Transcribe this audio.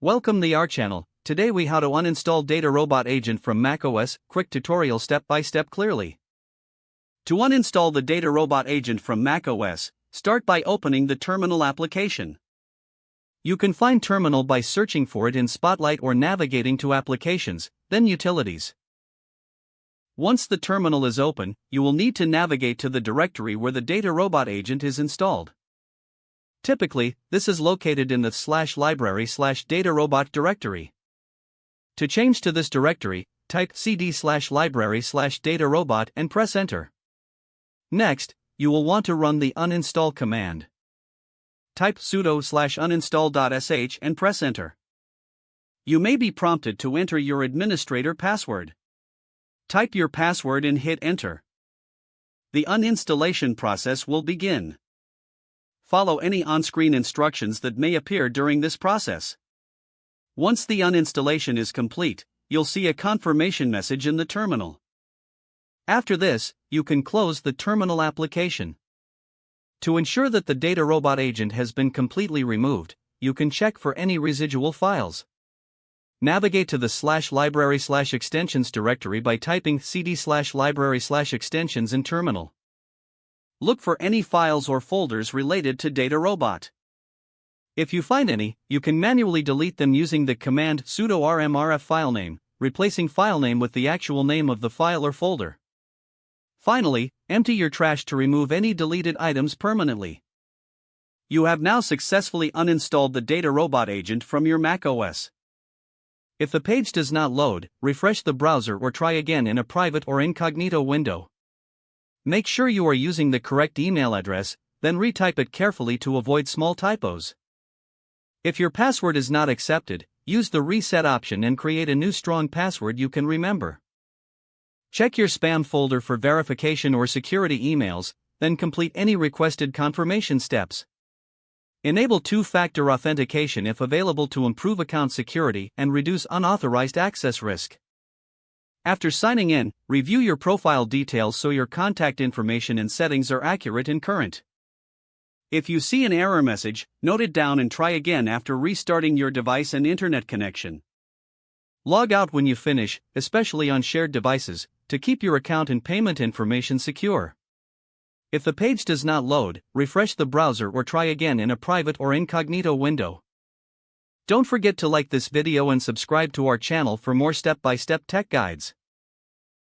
Welcome to our channel. Today we how to uninstall DataRobot agent from macOS, quick tutorial step by step clearly. To uninstall the DataRobot agent from macOS, start by opening the terminal application. You can find terminal by searching for it in Spotlight or navigating to applications, then utilities. Once the terminal is open, you will need to navigate to the directory where the DataRobot agent is installed. Typically, this is located in the /library/DataRobot directory. To change to this directory, type cd/library/DataRobot and press enter. Next, you will want to run the uninstall command. Type sudo/uninstall.sh and press enter. You may be prompted to enter your administrator password. Type your password and hit enter. The uninstallation process will begin. Follow any on-screen instructions that may appear during this process. Once the uninstallation is complete, you'll see a confirmation message in the terminal. After this, you can close the terminal application. To ensure that the DataRobot agent has been completely removed, you can check for any residual files. Navigate to the /library/extensions directory by typing cd/library/extensions in terminal. Look for any files or folders related to DataRobot. If you find any, you can manually delete them using the command sudo rmrf filename, replacing filename with the actual name of the file or folder. Finally, empty your trash to remove any deleted items permanently. You have now successfully uninstalled the DataRobot agent from your macOS. If the page does not load, refresh the browser or try again in a private or incognito window. Make sure you are using the correct email address, then retype it carefully to avoid small typos. If your password is not accepted, use the reset option and create a new strong password you can remember. Check your spam folder for verification or security emails, then complete any requested confirmation steps. Enable two-factor authentication if available to improve account security and reduce unauthorized access risk. After signing in, review your profile details so your contact information and settings are accurate and current. If you see an error message, note it down and try again after restarting your device and internet connection. Log out when you finish, especially on shared devices, to keep your account and payment information secure. If the page does not load, refresh the browser or try again in a private or incognito window. Don't forget to like this video and subscribe to our channel for more step-by-step tech guides.